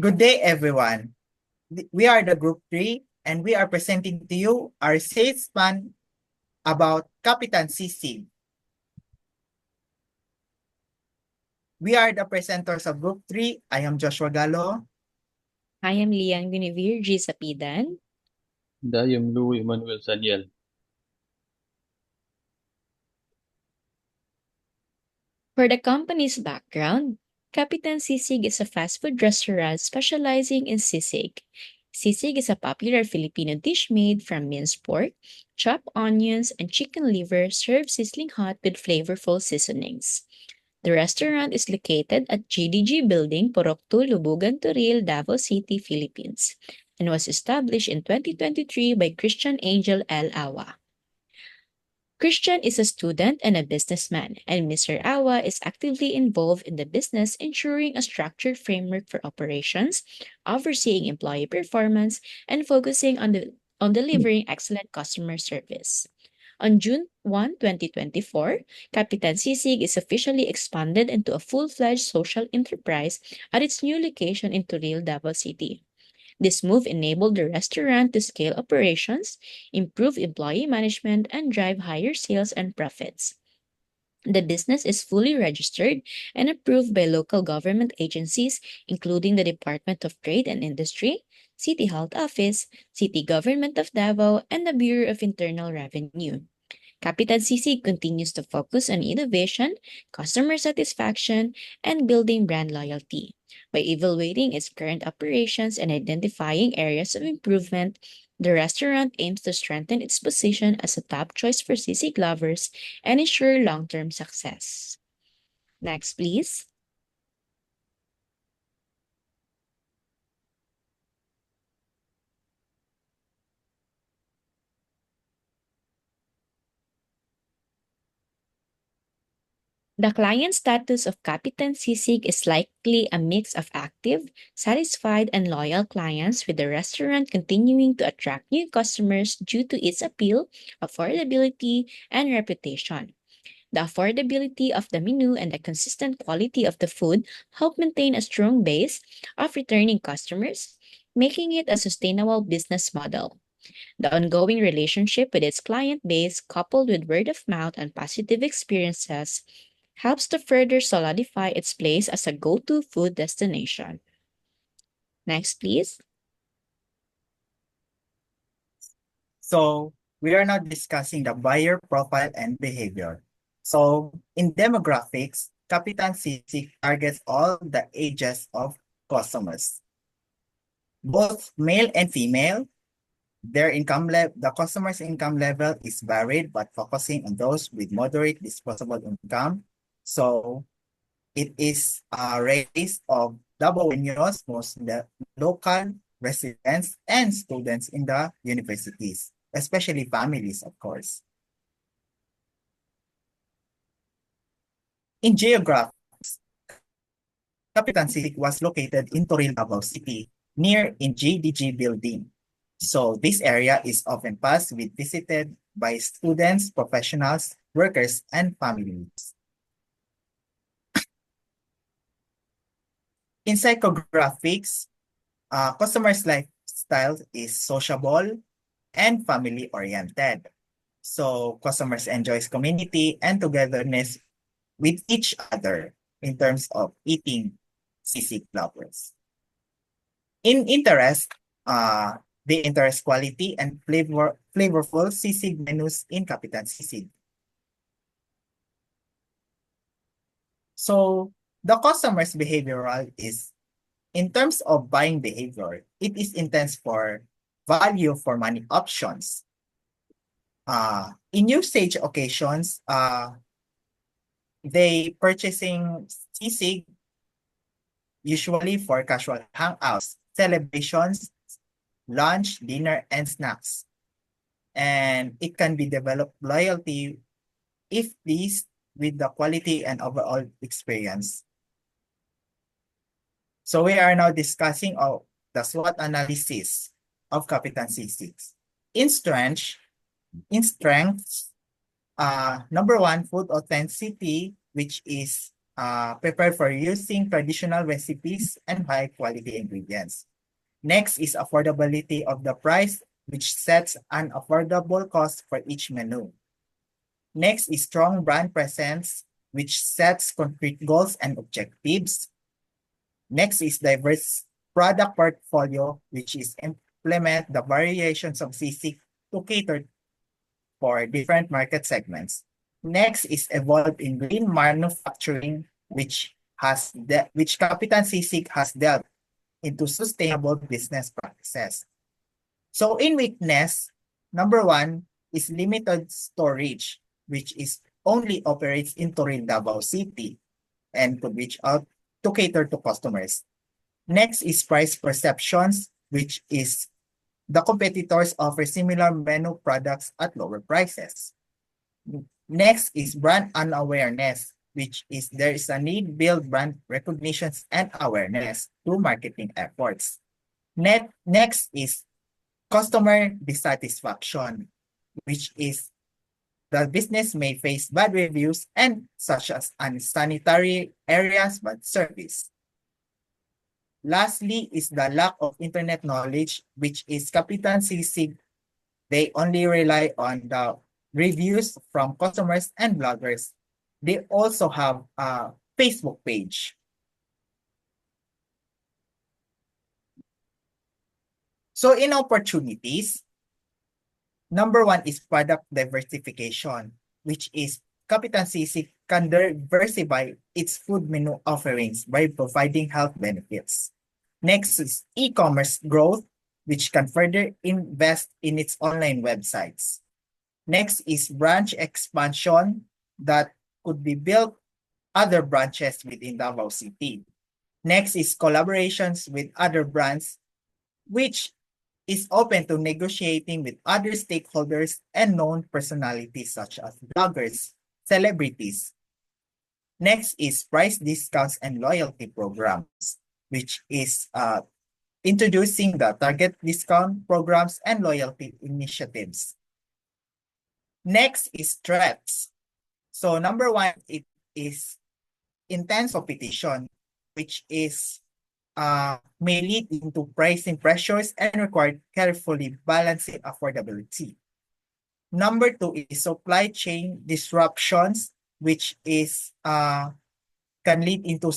Good day, everyone. We are the Group 3, and we are presenting to you our salesman about Kapitan Sisig. We are the presenters of Group 3. I am Joshua Gallo. I am Liang Guinevere G. Sapidan. I am Louis Manuel Saniel. For the company's background, Kapitan Sisig is a fast food restaurant specializing in sisig. Sisig is a popular Filipino dish made from minced pork, chopped onions, and chicken liver served sizzling hot with flavorful seasonings. The restaurant is located at GDG Building, Purok 2, Lubugan, Turil, Davao City, Philippines, and was established in 2023 by Christian Angel L. Awa. Christian is a student and a businessman, and Mr. Awa is actively involved in the business, ensuring a structured framework for operations, overseeing employee performance, and focusing on delivering excellent customer service. On June 1, 2024, Kapitan Sisig is officially expanded into a full-fledged social enterprise at its new location in Turil, Davao City. This move enabled the restaurant to scale operations, improve employee management, and drive higher sales and profits. The business is fully registered and approved by local government agencies, including the Department of Trade and Industry, City Health Office, City Government of Davao, and the Bureau of Internal Revenue. Kapitan CC continues to focus on innovation, customer satisfaction, and building brand loyalty. By evaluating its current operations and identifying areas of improvement, the restaurant aims to strengthen its position as a top choice for sisig lovers and ensure long-term success. Next, please. The client status of Kapitan Sisig is likely a mix of active, satisfied, and loyal clients, with the restaurant continuing to attract new customers due to its appeal, affordability, and reputation. The affordability of the menu and the consistent quality of the food help maintain a strong base of returning customers, making it a sustainable business model. The ongoing relationship with its client base, coupled with word of mouth and positive experiences, helps to further solidify its place as a go-to food destination. Next, please. So, we are now discussing the buyer profile and behavior. So, in demographics, Kapitan Sisig targets all the ages of customers, both male and female. The customer's income level is varied, but focusing on those with moderate disposable income. So it is a race of double Winyos, most the local residents and students in the universities, especially families, of course. In geographics, Kapitan City was located in Toril, Davao City, near in GDG building. So this area is often passed with visited by students, professionals, workers, and families. In psychographics, customers' lifestyle is sociable and family-oriented. So customers enjoys community and togetherness with each other in terms of eating sisig lovers. In interest, they interest quality and flavorful sisig menus in Kapitan Sisig. So the customer's behavioral is, in terms of buying behavior, it is intense for value for money options. In usage occasions, they purchasing sisig usually for casual hangouts, celebrations, lunch, dinner, and snacks. And it can be developed loyalty if pleased with the quality and overall experience. So we are now discussing the SWOT analysis of Kapitan C6. In strength, number one, food authenticity, which is prepared for using traditional recipes and high-quality ingredients. Next is affordability of the price, which sets an affordable cost for each menu. Next is strong brand presence, which sets concrete goals and objectives. Next is diverse product portfolio, which is implement the variations of CC to cater for different market segments. Next is evolve in green manufacturing, which Kapitan Sisig has dealt into sustainable business practices. So in weakness, number one is limited storage, which is only operates in Toril, Davao City and could reach out to cater to customers. Next is price perceptions, which is the competitors offer similar menu products at lower prices. Next is brand unawareness, which is there is a need build brand recognitions and awareness through marketing efforts. Next is customer dissatisfaction, which is the business may face bad reviews and such as unsanitary areas but service. Lastly is the lack of internet knowledge, which is Kapitan Sisig. They only rely on the reviews from customers and bloggers. They also have a Facebook page. So in opportunities, number one is product diversification, which is Kapitan Sisig can diversify its food menu offerings by providing health benefits. Next is e-commerce growth, which can further invest in its online websites. Next is branch expansion that could be built other branches within Davao City. Next is collaborations with other brands, which is open to negotiating with other stakeholders and known personalities such as bloggers, celebrities. Next is price discounts and loyalty programs, which is introducing the target discount programs and loyalty initiatives. Next is threats. So number one, it is intense competition, which is may lead into pricing pressures and require carefully balancing affordability. Number two is supply chain disruptions, which is can lead into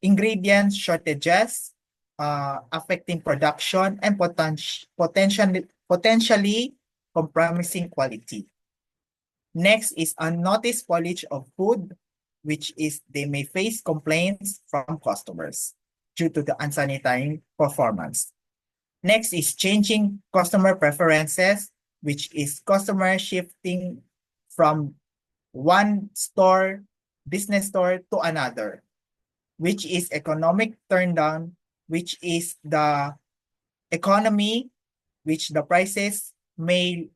ingredient shortages, affecting production and potentially compromising quality. Next is unnoticed spoilage of food, which is they may face complaints from customers due to the unsanitary performance. Next is changing customer preferences, which is customer shifting from one store, business store to another, which is economic turndown, which is the economy, which the prices may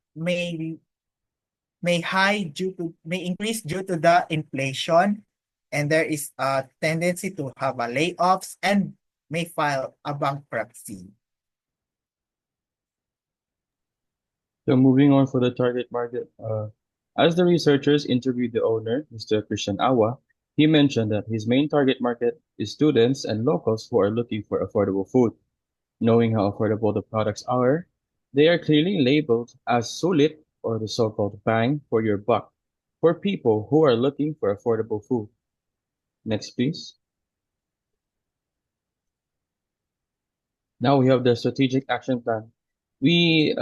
increase due to the inflation, and there is a tendency to have a layoffs and may file a bankruptcy. So moving on for the target market, as the researchers interviewed the owner, Mr. Christian Awa, he mentioned that his main target market is students and locals who are looking for affordable food. Knowing how affordable the products are, they are clearly labeled as sulit, or the so-called bang for your buck, for people who are looking for affordable food. Next, please. Now we have the strategic action plan. We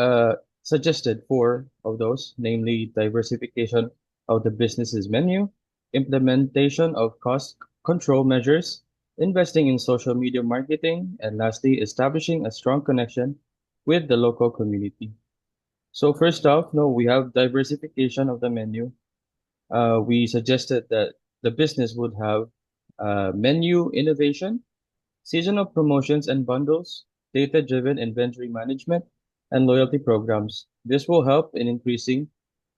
suggested 4 of those, namely diversification of the business's menu, implementation of cost control measures, investing in social media marketing, and lastly, establishing a strong connection with the local community. So first off, no, we have diversification of the menu. We suggested that the business would have menu innovation, seasonal promotions and bundles, data-driven inventory management, and loyalty programs. This will help in increasing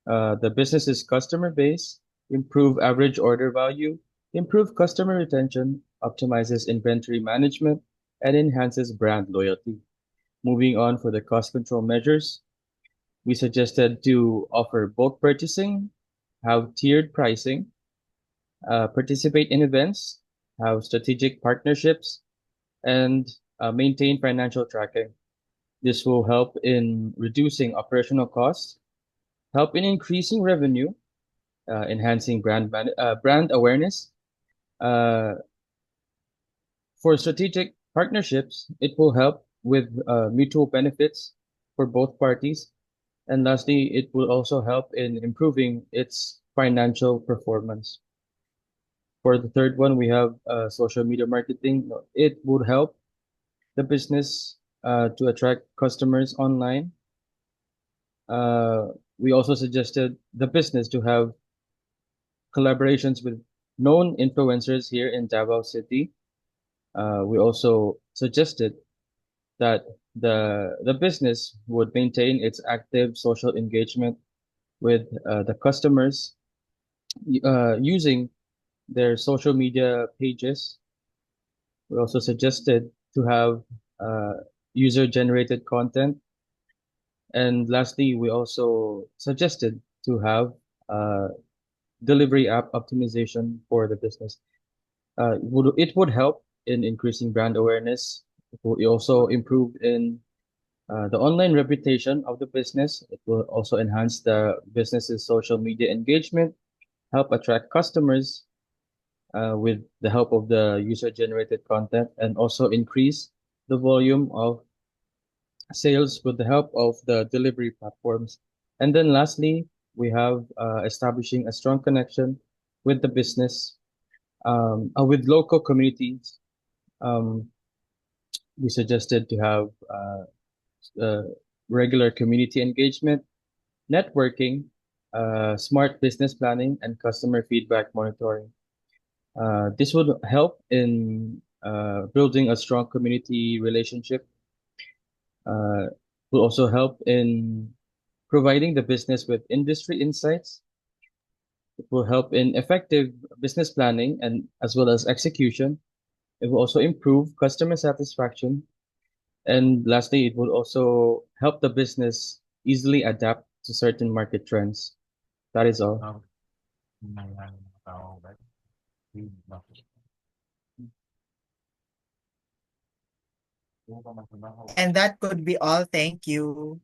the business's customer base, improve average order value, improve customer retention, optimizes inventory management, and enhances brand loyalty. Moving on for the cost control measures, we suggested to offer bulk purchasing, have tiered pricing, participate in events, have strategic partnerships, and maintain financial tracking. This will help in reducing operational costs, help in increasing revenue, enhancing brand awareness. Uh, for strategic partnerships, it will help with mutual benefits for both parties. And lastly, it will also help in improving its financial performance. For the third one, we have social media marketing. It would help the business to attract customers online. Uh, we also suggested the business to have collaborations with known influencers here in Davao City. We also suggested that the business would maintain its active social engagement with the customers using their social media pages. We also suggested to have user-generated content. And lastly, we also suggested to have uh, delivery app optimization for the business. It would help in increasing brand awareness. It will also improve in the online reputation of the business. It will also enhance the business's social media engagement, help attract customers with the help of the user-generated content, and also increase the volume of sales with the help of the delivery platforms. And then lastly, we have establishing a strong connection with the business, with local communities. Um, we suggested to have uh, regular community engagement, networking, smart business planning, and customer feedback monitoring. This would help in building a strong community relationship. Will also help in providing the business with industry insights. It will help in effective business planning and as well as execution. It will also improve customer satisfaction. And lastly, it will also help the business easily adapt to certain market trends. That is all. And that could be all. Thank you.